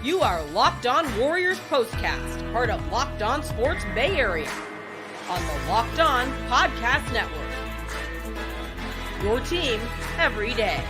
You are Locked On Warriors Postcast, part of Locked On Sports Bay Area, on the Locked On Podcast Network. Your team every day.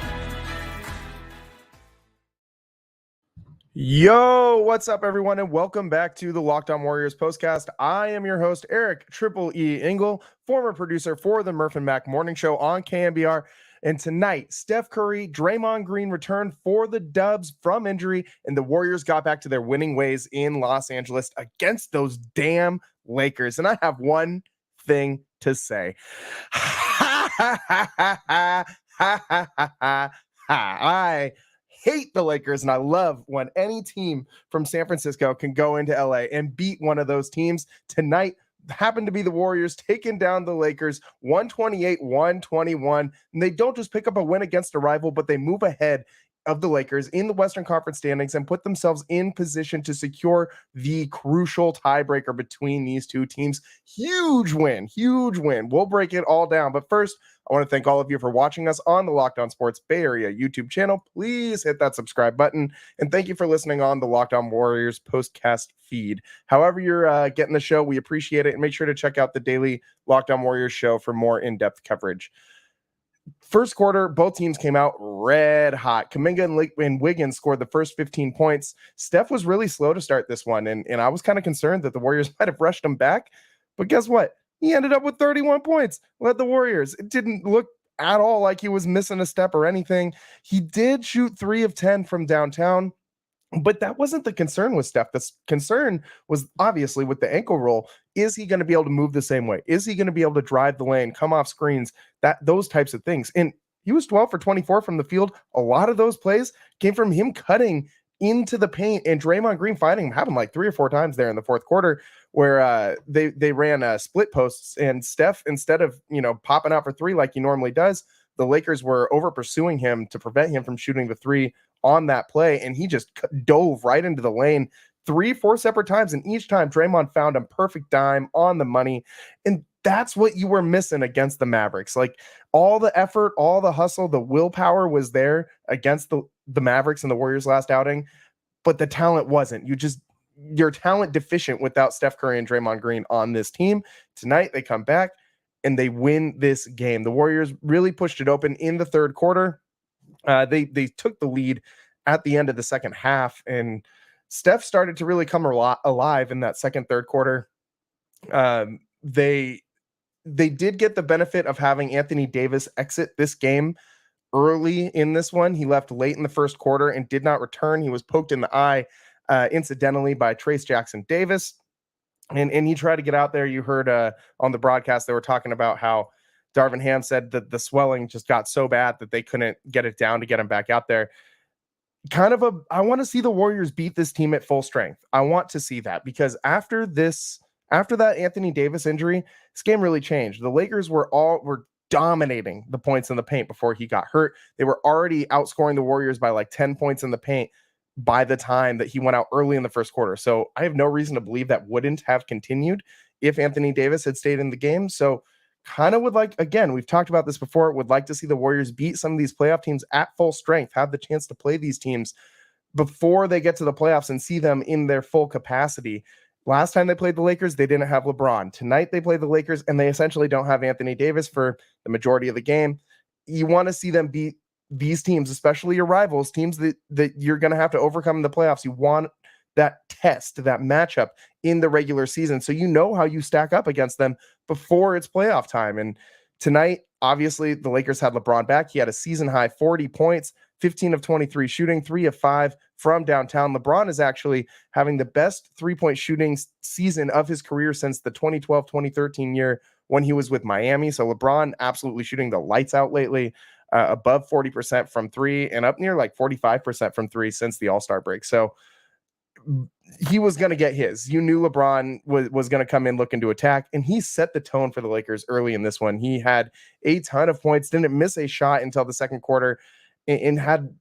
Yo, what's up, everyone, and welcome back to the Locked On Warriors Postcast. I am your host, Eric Triple E Engel, former producer for the Murph and Mac Morning Show on KMBR. And tonight, Steph Curry, Draymond Green returned for the Dubs from injury, and the Warriors got back to their winning ways in Los Angeles against those damn Lakers. And I have one thing to say. I hate the Lakers, and I love when any team from San Francisco can go into LA and beat one of those teams. Tonight happened to be the Warriors taking down the Lakers 128-121, and they don't just pick up a win against a rival, but they move ahead of the Lakers in the Western Conference standings and put themselves in position to secure the crucial tiebreaker between these two teams. Huge win. We'll break it all down. But first, I want to thank all of you for watching us on the Locked On Sports Bay Area YouTube channel. Please hit that subscribe button. And thank you for listening on the Locked On Warriors Postcast feed. However you're getting the show, we appreciate it. And make sure to check out the daily Locked On Warriors show for more in-depth coverage. First quarter, both teams came out red hot. Kuminga and Wiggins scored the first 15 points. Steph was really slow to start this one, and I was kind of concerned that the Warriors might have rushed him back. But guess what? He ended up with 31 points, led the Warriors. It didn't look at all like he was missing a step or anything. He did shoot 3 of 10 from downtown, but that wasn't the concern with Steph. The concern was obviously with the ankle roll. Is he going to be able to move the same way? Is he going to be able to drive the lane, come off screens, those types of things? And he was 12 for 24 from the field. A lot of those plays came from him cutting into the paint and Draymond Green fighting him. Happened like 3 or 4 times there in the fourth quarter where they ran split posts, and Steph, instead of popping out for 3 like he normally does, the Lakers were over pursuing him to prevent him from shooting the 3 on that play, and he just dove right into the lane 3-4 separate times, and each time Draymond found a perfect dime on the money. And that's what you were missing against the Mavericks. Like, all the effort, all the hustle, the willpower was there against the Mavericks in the Warriors last outing, but the talent wasn't. You're talent deficient without Steph Curry and Draymond Green on this team. Tonight they come back and they win this game. The Warriors really pushed it open in the third quarter. They took the lead at the end of the second half, and Steph started to really come alive in that third quarter. They did get the benefit of having Anthony Davis exit this game early in this one. He left late in the first quarter and did not return. He was poked in the eye incidentally by Trace Jackson Davis, and he tried to get out there. You heard on the broadcast they were talking about how Darvin Ham said that the swelling just got so bad that they couldn't get it down to get him back out there. I want to see the Warriors beat this team at full strength. I want to see that, because after that Anthony Davis injury, this game really changed. The Lakers were dominating the points in the paint before he got hurt. They were already outscoring the Warriors by like 10 points in the paint by the time that he went out early in the first quarter. So I have no reason to believe that wouldn't have continued if Anthony Davis had stayed in the game. So kind of would like, again, we've talked about this before, would like to see the Warriors beat some of these playoff teams at full strength, have the chance to play these teams before they get to the playoffs and see them in their full capacity. Last time they played the Lakers, they didn't have LeBron. Tonight they play the Lakers, and they essentially don't have Anthony Davis for the majority of the game. You want to see them beat these teams, especially your rivals, teams that you're going to have to overcome in the playoffs. You want that test, that matchup in the regular season, so you know how you stack up against them before it's playoff time. And tonight, obviously, the Lakers had LeBron back. He had a season-high 40 points, 15 of 23 shooting, 3 of 5 from downtown. LeBron is actually having the best three-point shooting season of his career since the 2012-2013 year when he was with Miami. So LeBron absolutely shooting the lights out lately, above 40% from 3 and up near like 45% from 3 since the All-Star break. So he was going to get his. You knew LeBron was going to come in looking to attack, and he set the tone for the Lakers early in this one. He had a ton of points, didn't miss a shot until the second quarter, and had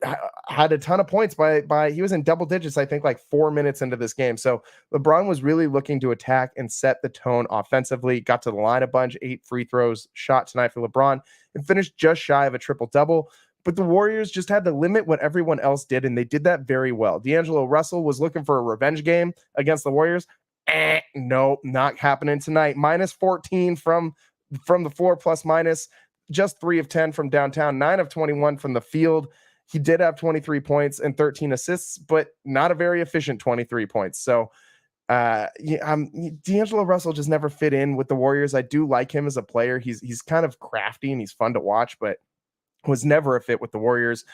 a ton of points by he was in double digits, I think, like 4 minutes into this game. So LeBron was really looking to attack and set the tone offensively. Got to the line a bunch, 8 free throws shot tonight for LeBron, and finished just shy of a triple-double. but the Warriors just had to limit what everyone else did, and they did that very well. D'Angelo Russell was looking for a revenge game against the Warriors. No, not happening tonight. Minus 14 from the floor, plus minus. Just 3 of 10 from downtown, 9 of 21 from the field. He did have 23 points and 13 assists, but not a very efficient 23 points. So D'Angelo Russell just never fit in with the Warriors. I do like him as a player. He's kind of crafty and he's fun to watch, but was never a fit with the Warriors.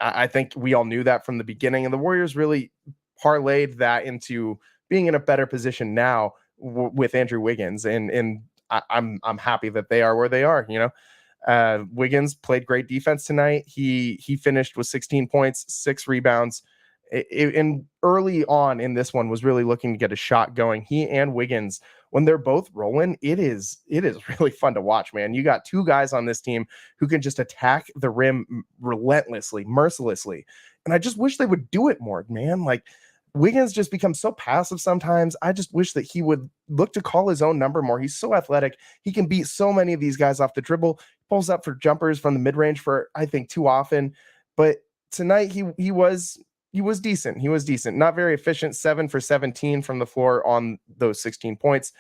I think we all knew that from the beginning, and the Warriors really parlayed that into being in a better position now with Andrew Wiggins, and I'm happy that they are where they are. Wiggins played great defense tonight. He finished with 16 points, 6 rebounds. And early on in this one was really looking to get a shot going. He and Wiggins, when they're both rolling, it is really fun to watch, man. You got 2 guys on this team who can just attack the rim relentlessly, mercilessly. And I just wish they would do it more, man. Like, Wiggins just becomes so passive sometimes. I just wish that he would look to call his own number more. He's so athletic. He can beat so many of these guys off the dribble. Pulls up for jumpers from the mid-range for, I think, too often. But tonight he was decent. He was decent. Not very efficient. 7 for 17 from the floor on those 16 points.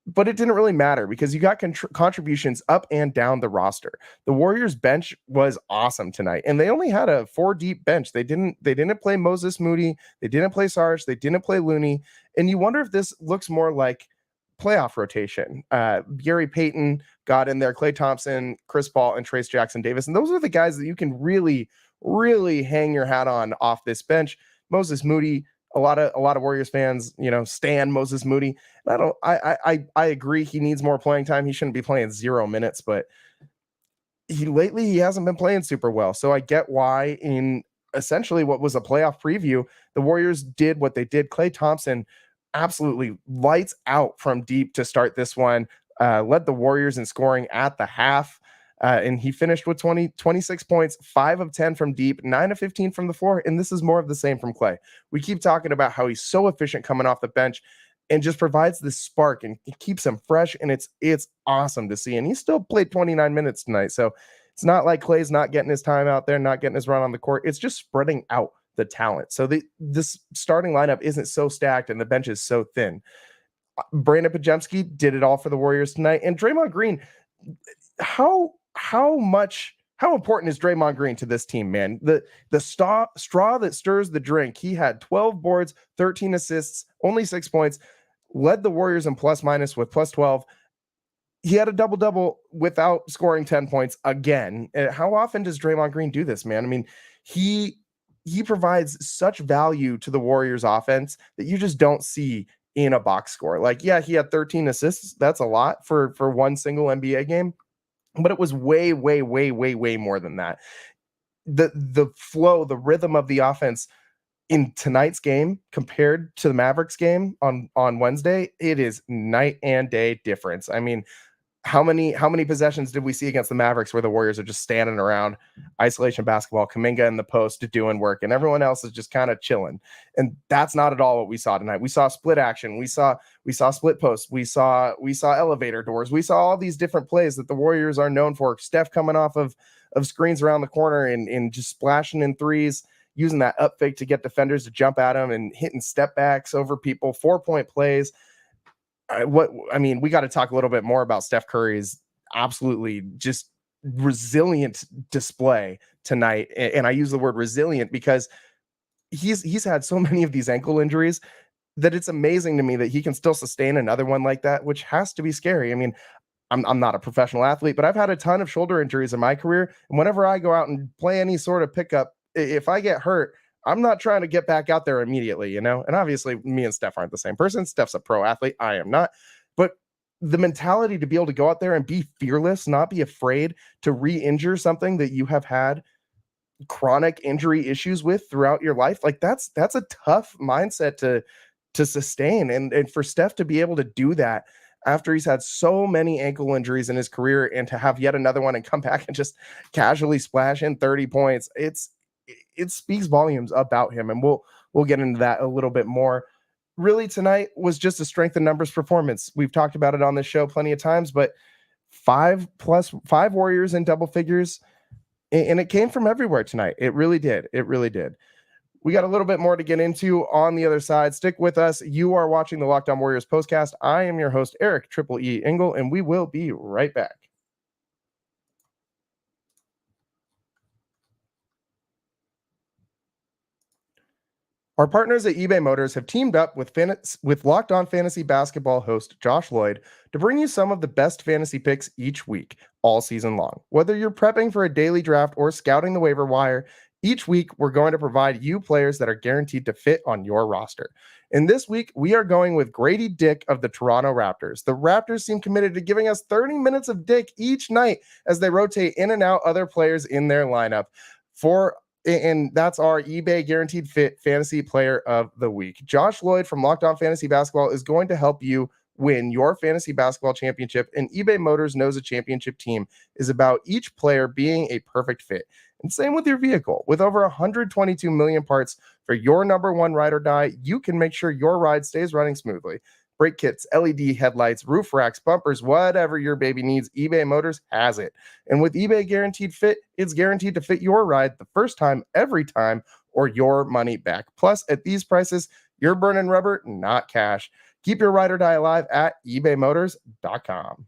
But it didn't really matter because you got contributions up and down the roster. The Warriors bench was awesome tonight, and they only had a 4-deep bench. They didn't play Moses Moody. They didn't play Sarge. They didn't play Looney. And you wonder if this looks more like playoff rotation. Gary Payton got in there, Klay Thompson, Chris Paul, and Trace Jackson Davis. And those are the guys that you can really, really hang your hat on off this bench. Moses Moody, a lot of Warriors fans, stan Moses Moody. I agree he needs more playing time. He shouldn't be playing 0 minutes, but he hasn't been playing super well. So I get why in essentially what was a playoff preview, the Warriors did what they did. Klay Thompson absolutely lights out from deep to start this one, led the Warriors in scoring at the half. And he finished with 26 points, 5 of 10 from deep, 9 of 15 from the floor. And this is more of the same from Klay. We keep talking about how he's so efficient coming off the bench and just provides this spark and it keeps him fresh. And it's awesome to see. And he still played 29 minutes tonight. So it's not like Klay's not getting his time out there, not getting his run on the court. It's just spreading out the talent. So this starting lineup isn't so stacked and the bench is so thin. Brandon Podziemski did it all for the Warriors tonight. And Draymond Green, how important is Draymond Green to this team, man? The straw that stirs the drink. He had 12 boards, 13 assists, only 6 points, led the Warriors in plus minus with plus 12. He had a double-double without scoring 10 points again. How often does Draymond Green do this, man? I mean, he provides such value to the Warriors offense that you just don't see in a box score. Like, yeah, he had 13 assists. That's a lot for one single NBA game. But it was way, way, way, way, way more than that. The flow, the rhythm of the offense in tonight's game compared to the Mavericks game on Wednesday, it is night and day difference. I mean, how many possessions did we see against the Mavericks where the Warriors are just standing around, isolation basketball, Kuminga in the post doing work, and everyone else is just kind of chilling? And that's not at all what we saw tonight. We saw split action. We saw split posts. We saw elevator doors. We saw all these different plays that the Warriors are known for. Steph coming off of screens around the corner and just splashing in threes, using that up fake to get defenders to jump at him and hitting step backs over people, 4-point plays. We got to talk a little bit more about Steph Curry's absolutely just resilient display tonight. And I use the word resilient because he's had so many of these ankle injuries that it's amazing to me that he can still sustain another one like that, which has to be scary. I mean, I'm not a professional athlete, but I've had a ton of shoulder injuries in my career. And whenever I go out and play any sort of pickup, if I get hurt, I'm not trying to get back out there immediately, And obviously me and Steph aren't the same person. Steph's a pro athlete. I am not. But the mentality to be able to go out there and be fearless, not be afraid to re-injure something that you have had chronic injury issues with throughout your life, like that's a tough mindset to sustain. And for Steph to be able to do that after he's had so many ankle injuries in his career and to have yet another one and come back and just casually splash in 30 points, it speaks volumes about him, and we'll get into that a little bit more. Really, tonight was just a strength in numbers performance. We've talked about it on this show plenty of times, but 5 Warriors in double figures And it came from everywhere tonight. It really did. It really did. We got a little bit more to get into on the other side. Stick with us. You are watching the Locked On Warriors postcast. I am your host, Eric Triple E Engel, and we will be right back. Our partners at eBay Motors have teamed up with Locked On Fantasy Basketball host Josh Lloyd to bring you some of the best fantasy picks each week, all season long. Whether you're prepping for a daily draft or scouting the waiver wire, each week we're going to provide you players that are guaranteed to fit on your roster. And this week, we are going with Grady Dick of the Toronto Raptors. The Raptors seem committed to giving us 30 minutes of Dick each night as they rotate in and out other players in their lineup. And that's our eBay Guaranteed Fit Fantasy Player of the Week. Josh Lloyd from Locked On Fantasy Basketball is going to help you win your fantasy basketball championship, and eBay Motors knows a championship team is about each player being a perfect fit. And same with your vehicle. With over 122 million parts for your number one ride or die, you can make sure your ride stays running smoothly. Brake kits, LED headlights, roof racks, bumpers, whatever your baby needs, eBay Motors has it. And with eBay Guaranteed Fit, it's guaranteed to fit your ride the first time, every time, or your money back. Plus, at these prices, you're burning rubber, not cash. Keep your ride or die alive at ebaymotors.com.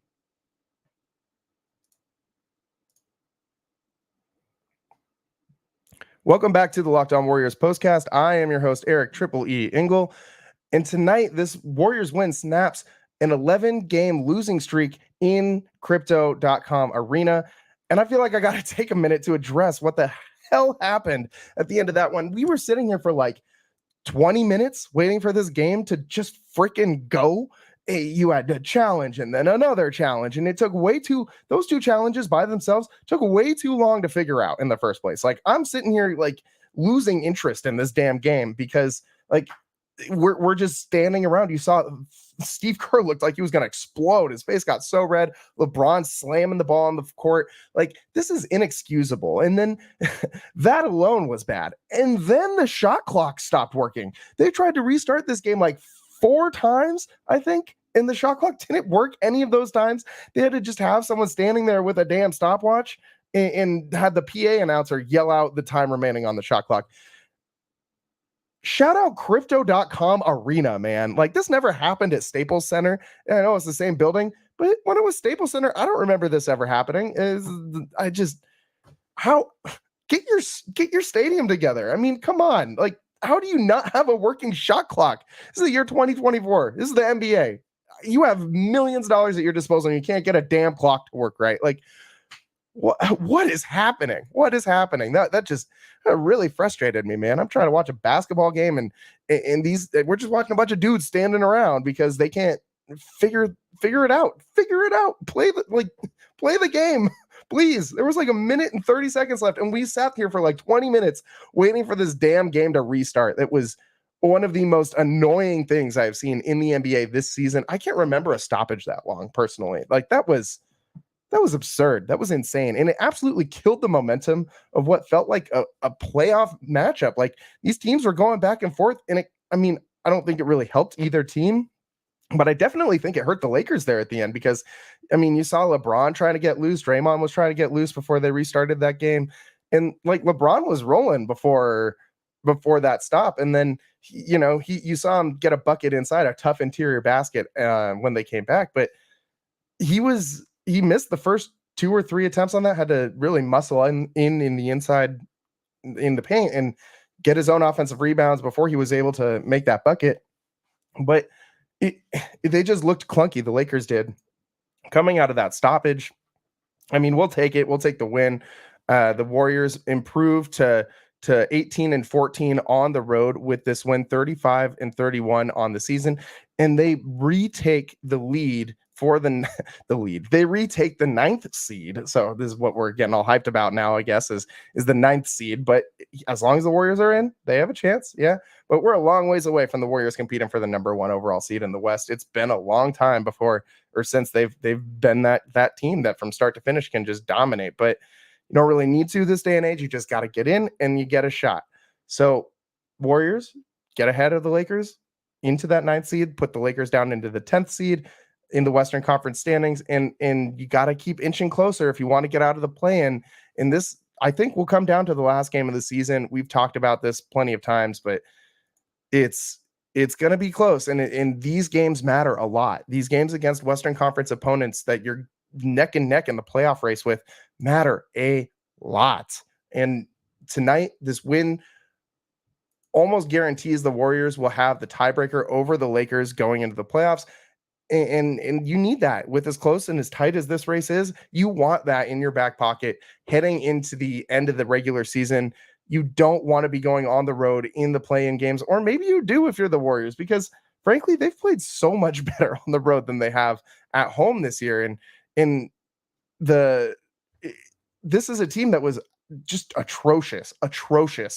Welcome back to the Locked On Warriors postcast. I am your host, Eric Triple E Engel. And tonight, this Warriors win snaps an 11-game losing streak in crypto.com arena. And I feel like I got to take a minute to address what the hell happened at the end of that one. We were sitting here for like 20 minutes waiting for this game to just freaking go. You had a challenge and then another challenge. And it took those two challenges by themselves took way too long to figure out in the first place. Like, I'm sitting here like losing interest in this damn game because like, we're just standing around. You saw Steve Kerr looked like he was going to explode. His face got so red. LeBron slamming the ball on the court. Like, this is inexcusable. And then that alone was bad. And then the shot clock stopped working. They tried to restart this game like 4 times, I think, and the shot clock didn't work any of those times. They had to just have someone standing there with a damn stopwatch and had the PA announcer yell out the time remaining on the shot clock. Shout out crypto.com arena, man. Like, this never happened at Staples Center. I know it's the same building, but when it was Staples Center, I don't remember this ever happening. Get your stadium together. I mean, come on. Like, how do you not have a working shot clock? This is the year 2024. This is the NBA. You have millions of dollars at your disposal and you can't get a damn clock to work right. Like, what is happening? What is happening? That just really frustrated me, man. I'm trying to watch a basketball game and we're just watching a bunch of dudes standing around because they can't figure it out. Play the game, please. There was like 1 minute and 30 seconds left, and we sat here for like 20 minutes waiting for this damn game to restart. It was one of the most annoying things I've seen in the NBA this season. I can't remember a stoppage that long, personally. Like, that was absurd. That was insane. And it absolutely killed the momentum of what felt like a playoff matchup. Like, these teams were going back and forth. And I don't think it really helped either team, but I definitely think it hurt the Lakers there at the end because, you saw LeBron trying to get loose. Draymond was trying to get loose before they restarted that game. And like, LeBron was rolling before that stop. And then, you saw him get a bucket inside a tough interior basket when they came back. But he missed the first 2 or 3 attempts on that, had to really muscle in the inside in the paint and get his own offensive rebounds before he was able to make that bucket. But they just looked clunky. The Lakers did coming out of that stoppage. We'll take it. We'll take the win. The Warriors improved to 18-14 on the road with this win, 35-31 on the season. And they retake the lead for the lead. They retake the 9th seed. So this is what we're getting all hyped about now, I guess, is the 9th seed. But as long as the Warriors are in, they have a chance. Yeah. But we're a long ways away from the Warriors competing for the number 1 overall seed in the West. It's been a long time since they've been that team that from start to finish can just dominate. But you don't really need to this day and age. You just got to get in and you get a shot. So Warriors get ahead of the Lakers into that 9th seed, put the Lakers down into the 10th seed in the Western Conference standings. And you got to keep inching closer if you want to get out of the play-in. And this I think will come down to the last game of the season. We've talked about this plenty of times, but it's going to be close. And these games matter a lot. These games against Western Conference opponents that you're neck and neck in the playoff race with matter a lot. And tonight, this win almost guarantees the Warriors will have the tiebreaker over the Lakers going into the playoffs. And you need that with as close and as tight as this race is. You want that in your back pocket heading into the end of the regular season. You don't want to be going on the road in the play-in games, or maybe you do if you're the Warriors, because frankly, they've played so much better on the road than they have at home this year. And this is a team that was just atrocious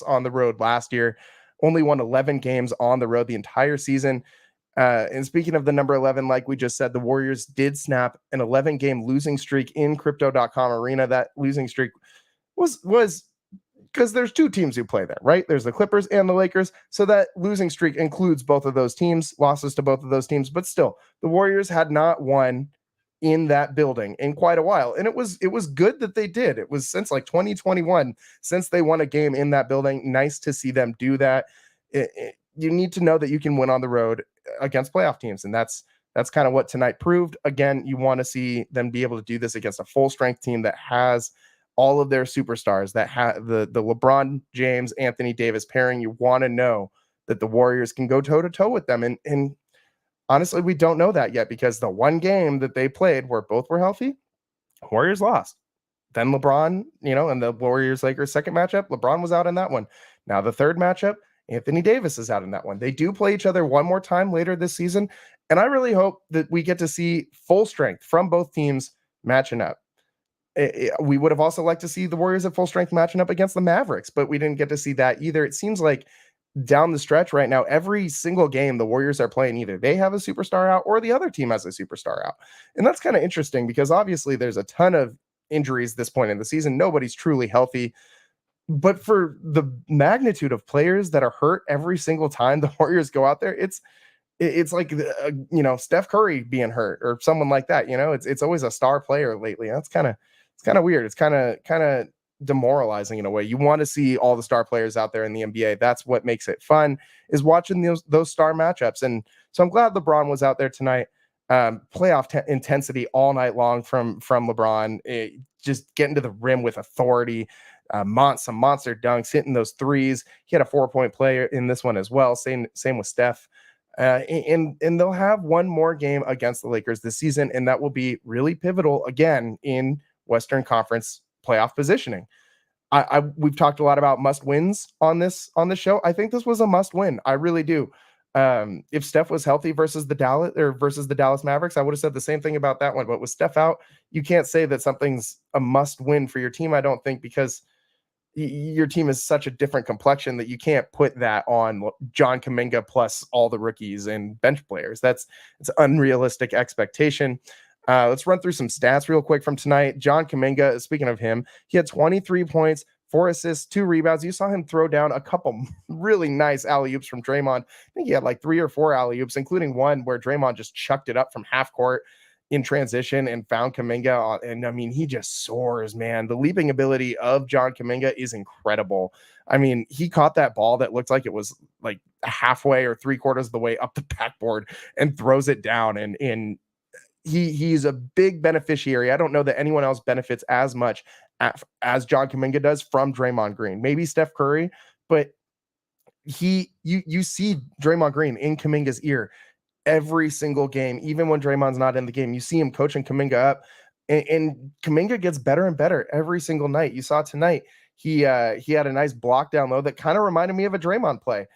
on the road last year. Only won 11 games on the road the entire season. And speaking of the number 11, like we just said, the Warriors did snap an 11-game losing streak in Crypto.com Arena. That losing streak was because there's two teams who play there, right? There's the Clippers and the Lakers. So that losing streak includes both of those teams, losses to both of those teams. But still, the Warriors had not won in that building in quite a while. And it was good that they did. It was since like 2021 since they won a game in that building. Nice to see them do that. You need to know that you can win on the road against playoff teams. And that's kind of what tonight proved. Again, you want to see them be able to do this against a full strength team that has all of their superstars, that have the LeBron James, Anthony Davis pairing. You want to know that the Warriors can go toe to toe with them. And honestly, we don't know that yet, because the one game that they played where both were healthy, Warriors lost. Then LeBron, and the Warriors-Lakers second matchup, LeBron was out in that one. Now the third matchup, Anthony Davis is out in that one. They do play each other one more time later this season, and I really hope that we get to see full strength from both teams matching up. We would have also liked to see the Warriors at full strength matching up against the Mavericks, but we didn't get to see that either. It seems like down the stretch right now, every single game the Warriors are playing, either they have a superstar out or the other team has a superstar out. And that's kind of interesting, because obviously there's a ton of injuries this point in the season. Nobody's truly healthy. But for the magnitude of players that are hurt every single time the Warriors go out there, it's like Steph Curry being hurt or someone like that. It's always a star player lately. That's kind of weird. It's kind of demoralizing in a way. You want to see all the star players out there in the NBA. That's what makes it fun, is watching those star matchups. And so I'm glad LeBron was out there tonight. Playoff intensity all night long from LeBron, just getting to the rim with authority. Some monster dunks, hitting those threes. He had a 4-point play in this one as well. Same with Steph. And they'll have one more game against the Lakers this season, and that will be really pivotal again in Western Conference playoff positioning. We've talked a lot about must wins on this show. I think this was a must win. I really do. If Steph was healthy versus the Dallas Mavericks, I would have said the same thing about that one. But with Steph out, you can't say that something's a must win for your team, I don't think, because your team is such a different complexion that you can't put that on John Kuminga plus all the rookies and bench players. It's an unrealistic expectation. Let's run through some stats real quick from tonight. John Kuminga, speaking of him, he had 23 points, 4 assists, 2 rebounds. You saw him throw down a couple really nice alley-oops from Draymond. I think he had like 3 or 4 alley-oops, including one where Draymond just chucked it up from half court in transition and found Kuminga. And I mean, he just soars, man. The leaping ability of John Kuminga is incredible. I mean, he caught that ball that looked like it was like halfway or 3/4 of the way up the backboard and throws it down. And he's a big beneficiary. I don't know that anyone else benefits as much as John Kuminga does from Draymond Green. Maybe Steph Curry, but you see Draymond Green in Kuminga's ear every single game. Even when Draymond's not in the game, you see him coaching Kuminga up, and Kuminga gets better and better every single night. You saw tonight, he had a nice block down low that kind of reminded me of a Draymond play.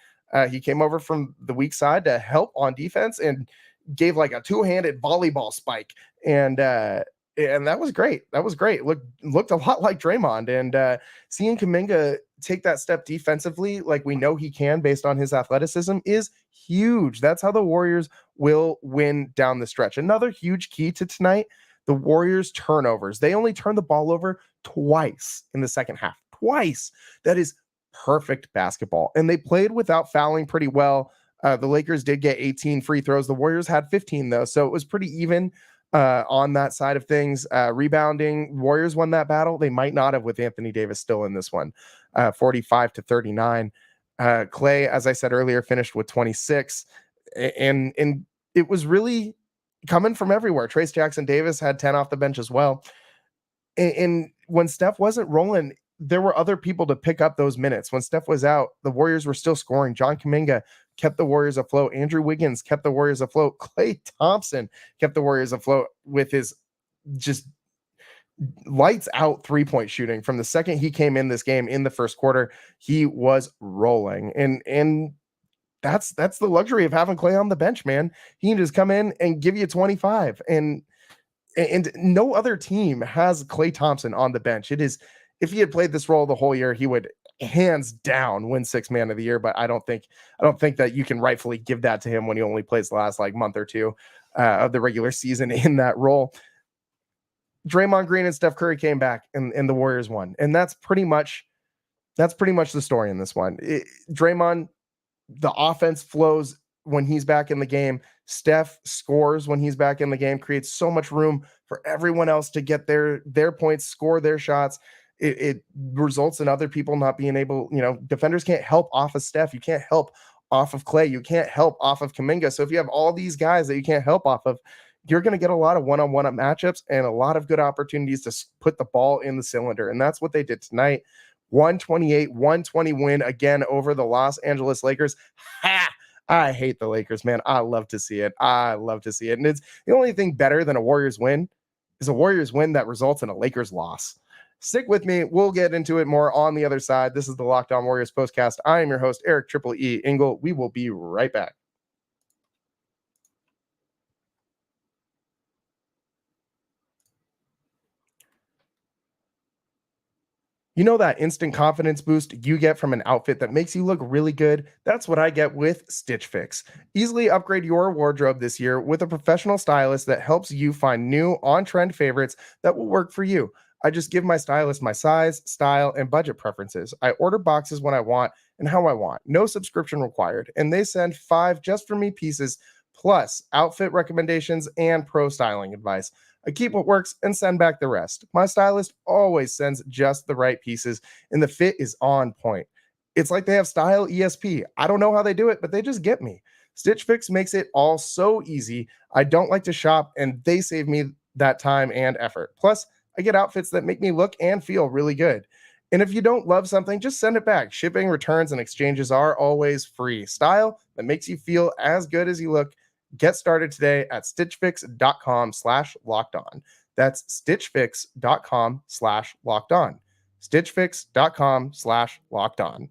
He came over from the weak side to help on defense and gave like a 2-handed volleyball spike. And that was great. That was great. Looked a lot like Draymond. And seeing Kuminga take that step defensively, like we know he can based on his athleticism, is huge. That's how the Warriors will win down the stretch. Another huge key to tonight, the Warriors turnovers. They only turned the ball over twice in the second half. Twice. That is perfect basketball. And they played without fouling pretty well. The Lakers did get 18 free throws. The Warriors had 15, though, so it was pretty even. on that side of things. Rebounding, Warriors won that battle. They might not have with Anthony Davis still in this one, 45-39. Clay, as I said earlier, finished with 26, and it was really coming from everywhere. Trace Jackson Davis had 10 off the bench as well. And when Steph wasn't rolling, there were other people to pick up those minutes. When Steph was out, the Warriors were still scoring. John Kuminga kept the Warriors afloat. Andrew Wiggins kept the Warriors afloat. Klay Thompson kept the Warriors afloat with his just lights out 3-point shooting. From the second he came in this game in the first quarter, he was rolling. And that's the luxury of having Klay on the bench, man. He can just come in and give you 25. And no other team has Klay Thompson on the bench. It is, if he had played this role the whole year, he would hands down win Sixth Man of the Year. But I don't think that you can rightfully give that to him when he only plays the last like month or two of the regular season in that role. Draymond Green and Steph Curry came back and the Warriors won. And that's pretty much the story in this one. Draymond, the offense flows when he's back in the game. Steph scores when he's back in the game, creates so much room for everyone else to get their points, score their shots. It results in other people not being able, defenders can't help off of Steph. You can't help off of Klay. You can't help off of Kuminga. So if you have all these guys that you can't help off of, you're going to get a lot of one-on-one matchups and a lot of good opportunities to put the ball in the cylinder. And that's what they did tonight. 128-120 win again over the Los Angeles Lakers. Ha! I hate the Lakers, man. I love to see it. And it's the only thing better than a Warriors win is a Warriors win that results in a Lakers loss. Stick with me. We'll get into it more on the other side. This is the Locked On Warriors postcast. I am your host, Eric Triple E Engel. We will be right back. You know that instant confidence boost you get from an outfit that makes you look really good? That's what I get with Stitch Fix. Easily upgrade your wardrobe this year with a professional stylist that helps you find new on-trend favorites that will work for you. I just give my stylist my size, style, and budget preferences. I order boxes when I want and how I want. No subscription required. And they send 5 just for me pieces, plus outfit recommendations and pro styling advice. I keep what works and send back the rest. My stylist always sends just the right pieces, and the fit is on point. It's like they have style ESP. I don't know how they do it, but they just get me. Stitch Fix makes it all so easy. I don't like to shop, and they save me that time and effort. Plus, I get outfits that make me look and feel really good. And if you don't love something, just send it back. Shipping, returns, and exchanges are always free. Style that makes you feel as good as you look. Get started today at stitchfix.com/lockedon. That's stitchfix.com/lockedon. stitchfix.com/lockedon.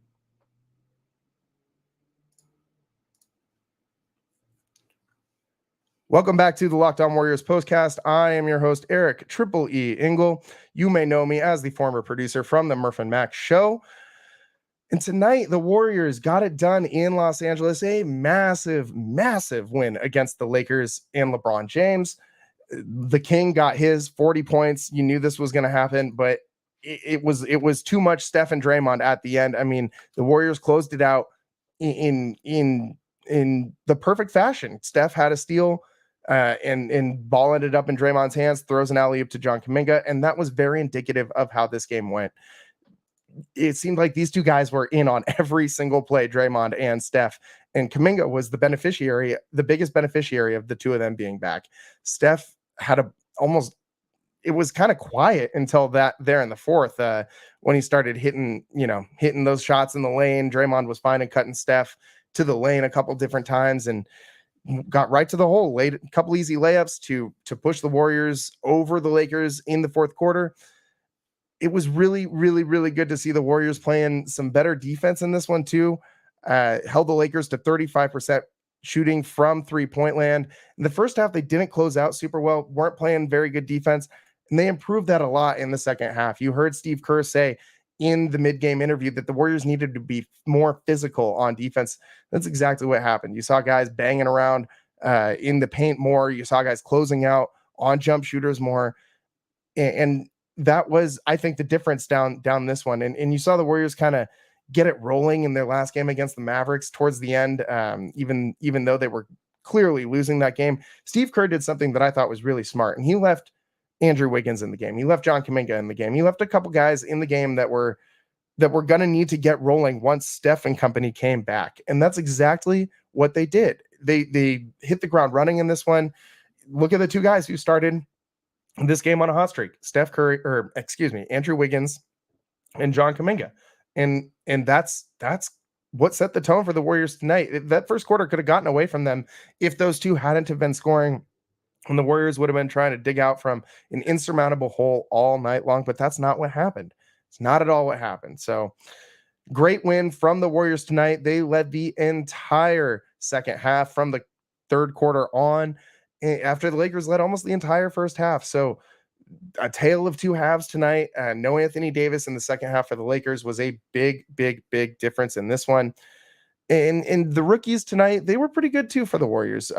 Welcome back to the Locked On Warriors postcast. I am your host, Eric Triple E Engel. You may know me as the former producer from the Murph and Mac show. And tonight, the Warriors got it done in Los Angeles, a massive, massive win against the Lakers and LeBron James. The King got his 40 points. You knew this was going to happen, but it was too much Steph and Draymond at the end. I mean, the Warriors closed it out in the perfect fashion. Steph had a steal, and ball ended up in Draymond's hands, throws an alley-oop to John Kuminga, and that was very indicative of how this game went. It seemed like these two guys were in on every single play, Draymond and Steph, and Kuminga was the biggest beneficiary of the two of them being back. Steph had it was kind of quiet until there in the fourth, when he started hitting those shots in the lane. Draymond was fine and cutting Steph to the lane a couple different times and got right to the hole, laid a couple easy layups to push the Warriors over the Lakers in the fourth quarter. It was really, really, really good to see the Warriors playing some better defense in this one too. Held the Lakers to 35% shooting from 3-point land. In the first half, they didn't close out super well, weren't playing very good defense, and they improved that a lot in the second half. You heard Steve Kerr say in the mid-game interview that the Warriors needed to be more physical on defense. That's exactly what happened. You saw guys banging around in the paint more. You saw guys closing out on jump shooters more. And that was, I think, the difference down this one. And you saw the Warriors kind of get it rolling in their last game against the Mavericks towards the end, even though they were clearly losing that game. Steve Kerr did something that I thought was really smart, and he left Andrew Wiggins in the game. He left John Kuminga in the game. He left a couple guys in the game that were going to need to get rolling once Steph and company came back. And that's exactly what they did. They hit the ground running in this one. Look at the two guys who started this game on a hot streak. Andrew Wiggins and John Kuminga. And that's what set the tone for the Warriors tonight. That first quarter could have gotten away from them if those two hadn't have been scoring, and the Warriors would have been trying to dig out from an insurmountable hole all night long, but that's not what happened. It's not at all what happened. So great win from the Warriors tonight. They led the entire second half from the third quarter on, after the Lakers led almost the entire first half. So a tale of two halves tonight. No Anthony Davis in the second half for the Lakers was a big difference in this one. And the rookies tonight, they were pretty good too for the Warriors.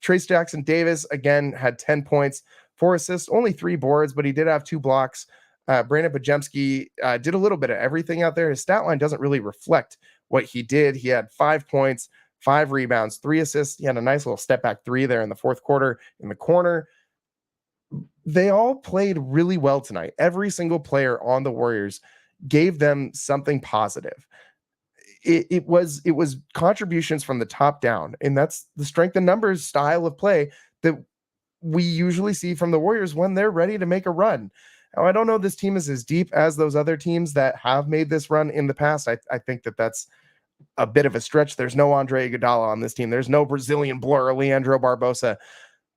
Trace Jackson Davis, again, had 10 points, 4 assists, only 3 boards, but he did have 2 blocks. Brandon Podziemski did a little bit of everything out there. His stat line doesn't really reflect what he did. He had 5 points, 5 rebounds, 3 assists. He had a nice little step back 3 there in the fourth quarter in the corner. They all played really well tonight. Every single player on the Warriors gave them something positive. It was contributions from the top down, and that's the strength in numbers style of play that we usually see from the Warriors when they're ready to make a run. Now, I don't know this team is as deep as those other teams that have made this run in the past. I think that's a bit of a stretch. There's no Andre Iguodala on this team. There's no Brazilian blur, Leandro Barbosa.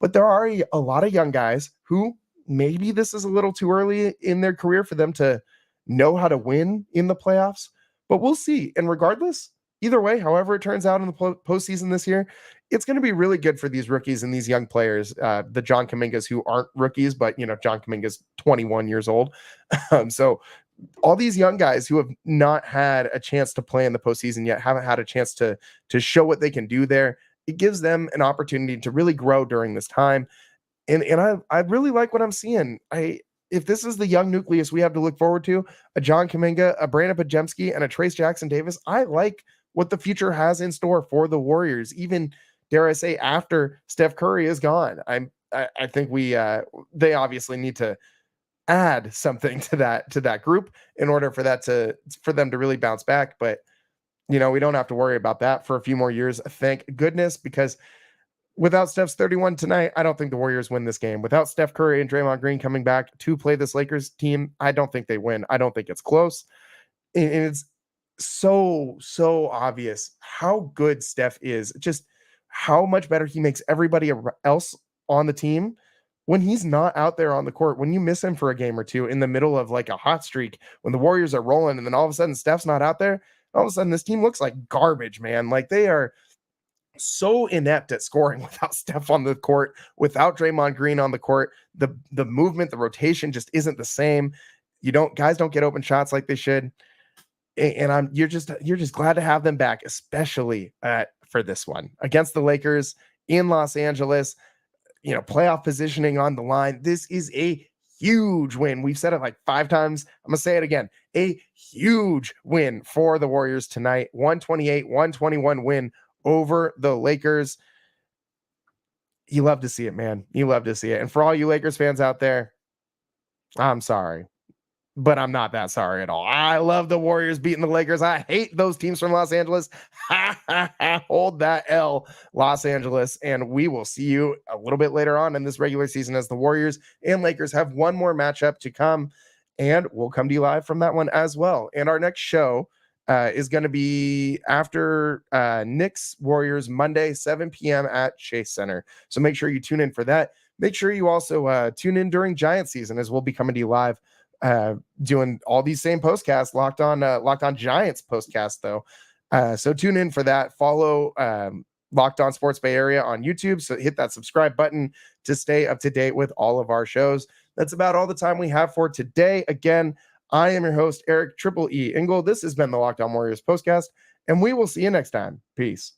But there are a lot of young guys who maybe this is a little too early in their career for them to know how to win in the playoffs. But we'll see. And regardless, either way, however it turns out in the postseason this year, it's going to be really good for these rookies and these young players, the John Kumingas who aren't rookies, but, John Kuminga's 21 years old. So all these young guys who have not had a chance to play in the postseason yet, haven't had a chance to show what they can do there. It gives them an opportunity to really grow during this time. And I really like what I'm seeing. If this is the young nucleus we have to look forward to, a John Kuminga, a Brandon Podziemski, and a Trace Jackson Davis, I like what the future has in store for the Warriors, even, dare I say, after Steph Curry is gone. I think they obviously need to add something to that group in order for them to really bounce back. But, we don't have to worry about that for a few more years. Thank goodness, because without Steph's 31 tonight, I don't think the Warriors win this game. Without Steph Curry and Draymond Green coming back to play this Lakers team, I don't think they win. I don't think it's close. And it's so obvious how good Steph is, just how much better he makes everybody else on the team when he's not out there on the court. When you miss him for a game or two in the middle of like a hot streak, when the Warriors are rolling, and then all of a sudden Steph's not out there, all of a sudden this team looks like garbage, man. Like, they are so inept at scoring without Steph on the court, without Draymond Green on the court. The movement, the rotation just isn't the same. Guys don't get open shots like they should. And you're just glad to have them back, especially for this one against the Lakers in Los Angeles. Playoff positioning on the line. This is a huge win. We've said it like 5 times. I'm gonna say it again. A huge win for the Warriors tonight. 128-121 win over the Lakers. You love to see it, man. You love to see it. And for all you Lakers fans out there, I'm sorry, but I'm not that sorry at all. I love the Warriors beating the Lakers. I hate those teams from Los Angeles. Hold that L, Los Angeles. And we will see you a little bit later on in this regular season as the Warriors and Lakers have one more matchup to come. And we'll come to you live from that one as well. And our next show is going to be after Knicks Warriors Monday, 7 p.m. at Chase Center. So make sure you tune in for that. Make sure you also tune in during Giants season, as we'll be coming to you live, doing all these same postcasts, Locked On Giants postcast though. So tune in for that. Follow Locked On Sports Bay Area on YouTube. So hit that subscribe button to stay up to date with all of our shows. That's about all the time we have for today. Again, I am your host, Eric Triple E Engel. This has been the Locked On Warriors postcast, and we will see you next time. Peace.